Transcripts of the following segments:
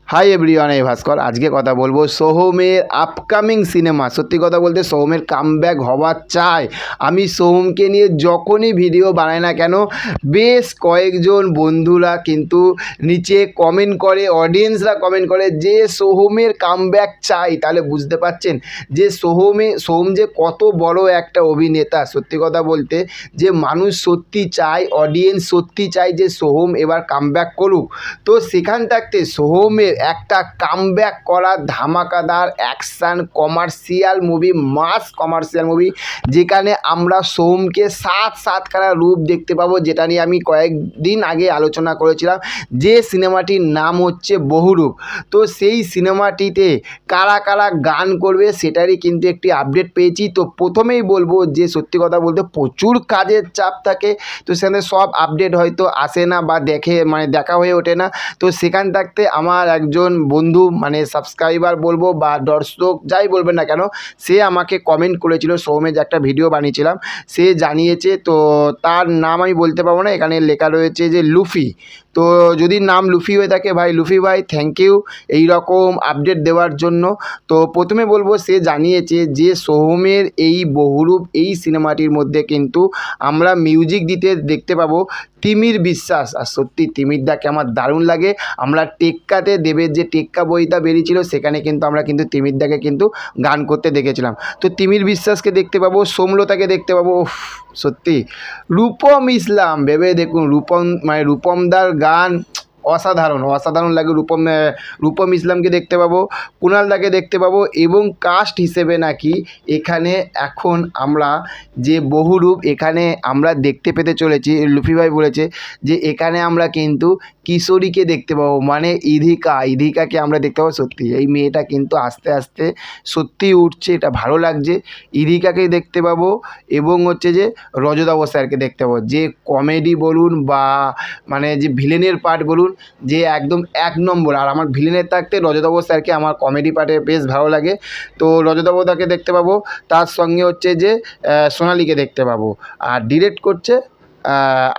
Hi everyone, এই ভাস্কর। আজকে কথা বলবো সোহমের আপকামিং সিনেমা। সত্যি কথা বলতে সোহমের কামব্যাক হওয়া চাই। আমি সোহমকে নিয়ে যখনই ভিডিও বানাই না কেন, বেশ কয়েকজন বন্ধুরা কিন্তু নিচে কমেন্ট করে, অডিয়েন্সরা কমেন্ট করে যে সোহমের কামব্যাক চাই। তাহলে বুঝতে পারছেন যে সোহম যে কত বড় একটা অভিনেতা। সত্যি কথা বলতে যে মানুষ সত্যি চায়, অডিয়েন্স সত্যি চায় যে সোহম এবার কামব্যাক করুক। তো সেখান থাকতে সোহমের একটা কামব্যাক করা ধামাকাদার action commercial movie, mass commercial movie, যেখানে আমরা সোহমকে সাতখানা রূপ দেখতে পাবো, যেটা নিয়ে আমি কয়েকদিন আগে আলোচনা করেছিলাম, যে সিনেমাটির নাম হচ্ছে বহুরূপ। তো সেই সিনেমাটিতে কারা কারা গান করবে সেটারই কিন্তু একটি আপডেট পেয়েছি। তো প্রথমেই বলবো যে সত্যি কথা বলতে প্রচুর কাজের চাপ থাকে, তো সেখানে সব আপডেট হয়তো আসে না বা দেখা হয়ে ওঠে না। তো সেখান থাকতে আমার একজন বন্ধু, সাবস্ক্রাইবার বলবো বা দর্শক যাই বলবেন না কেন, সে আমাকে কমেন্ট করেছিল সোহমের যে একটা ভিডিও বানিয়েছিলাম, সে জানিয়েছে। তো তার নাম আমি বলতে পারবো না, এখানে লেখা রয়েছে যে লুফি। তো যদি নাম লুফি হয়ে থাকে, ভাই লুফি ভাই থ্যাংক ইউ এই রকম আপডেট দেওয়ার জন্য। তো প্রথমে বলবো সে জানিয়েছে যে সোহমের এই বহুরূপ এই সিনেমাটির মধ্যে কিন্তু আমরা মিউজিক দিতে দেখতে পাবো তিমির বিশ্বাস। আর সত্যি তিমিরদাকে আমার দারুণ লাগে। আমরা টেক্কাতে দেবের যে টেক্কা বইটা বেরিয়েছিল সেখানে কিন্তু আমরা তিমিরদাকে গান করতে দেখেছিলাম। তো তিমির বিশ্বাসকে দেখতে পাবো, সোমলতাকে দেখতে পাবো। সত্যি রূপম ইসলাম, ভেবে দেখুন, রূপমদার গান অসাধারণ লাগে। রূপম ইসলামকে দেখতে পাবো, কুণালদাকে দেখতে পাবো, এবং কাস্ট হিসেবে নাকি এখানে এখন আমরা যে বহুরূপ এখানে আমরা দেখতে পেতে চলেছি। লুফি ভাই বলেছে যে এখানে আমরা কিন্তু কিশোরীকে দেখতে পাবো, মানে ইধিকাকে আমরা দেখতে পাবো। সত্যি এই মেয়েটা কিন্তু আস্তে আস্তে সত্যি উঠছে, এটা ভালো লাগছে। ইধিকাকে দেখতে পাবো এবং হচ্ছে যে রজতাভ স্যারকে দেখতে পাবো, যে কমেডি বলুন বা যে ভিলেনের পার্ট বলুন, যে একদম এক নম্বর। আর আমার ভিলেনের থাকতে রজতাভ স্যারকে আমার কমেডি পার্টে বেশ ভালো লাগে। তো রজতাভদাকে দেখতে পাবো, তার সঙ্গে হচ্ছে যে সোনালীকে দেখতে পাবো, আর ডিরেক্ট করছে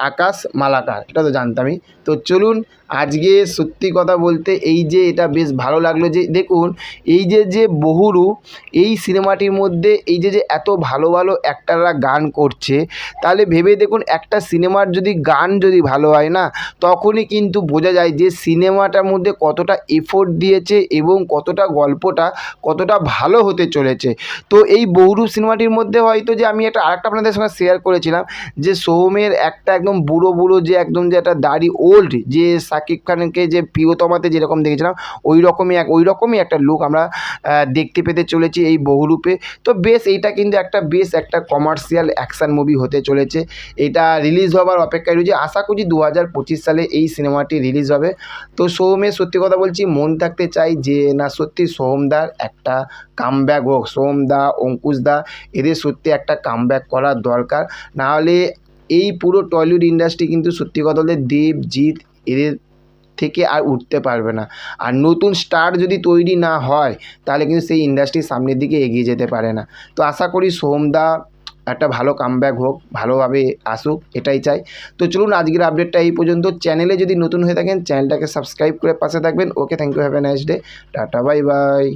আকাশ মালাকার, এটা তো জানতামই। তো চলুন আজকে সত্যি কথা বলতে এই যে এটা বেশ ভালো লাগলো যে দেখুন এই যে বহুরূপ এই সিনেমাটির মধ্যে এই যে এত ভালো ভালো অ্যাক্টাররা গান করছে, তাহলে ভেবে দেখুন একটা সিনেমার যদি গান যদি ভালো হয় না, তখনই কিন্তু বোঝা যায় যে সিনেমাটার মধ্যে কতটা এফোর্ট দিয়েছে এবং কতটা গল্পটা কতটা ভালো হতে চলেছে। তো এই বহুরূপ সিনেমাটির মধ্যে হয়তো যে আমি আরেকটা আপনাদের সঙ্গে শেয়ার করেছিলাম যে সোহমের একটা একদম বুড়ো যে একদম যে একটা দাড়ি ওল্ড, যে শাকিব খানকে যে প্রিয়তমাতে যেরকম দেখেছিলাম ওই রকমই একটা লুক আমরা দেখতে পেতে চলেছি এই বহুরূপে। তো বেশ এইটা কিন্তু একটা কমার্শিয়াল অ্যাকশান মুভি হতে চলেছে। এটা রিলিজ হওয়ার অপেক্ষায় রয়েছে, আশা করছি 2025 সালে এই সিনেমাটি রিলিজ হবে। তো সোহমের সত্যি কথা বলছি মন থাকতে চাই যে না, সত্যি সোহমদার একটা কামব্যাক হোক, সোহমদা, অঙ্কুশদা, এদের সত্যি একটা কামব্যাক করার দরকার। নাহলে এই পুরো টলিউড ইন্ডাস্ট্রি কিন্তু সত্যি কথা বলতে দেবজিৎ এদের থেকে আর উঠতে পারবে না। আর নতুন স্টার যদি তৈরি না হয় তাহলে কিন্তু সেই ইন্ডাস্ট্রি সামনের দিকে এগিয়ে যেতে পারে না। তো আশা করি সোহমদা একটা ভালো কামব্যাক হোক, ভালোভাবে আসুক, এটাই চাই। তো চলুন আজকের আপডেটটা এই পর্যন্ত। চ্যানেলে যদি নতুন হয়ে থাকেন চ্যানেলটাকে সাবস্ক্রাইব করে পাশে থাকবেন। Okay, thank you, have a nice day, tata, bye by.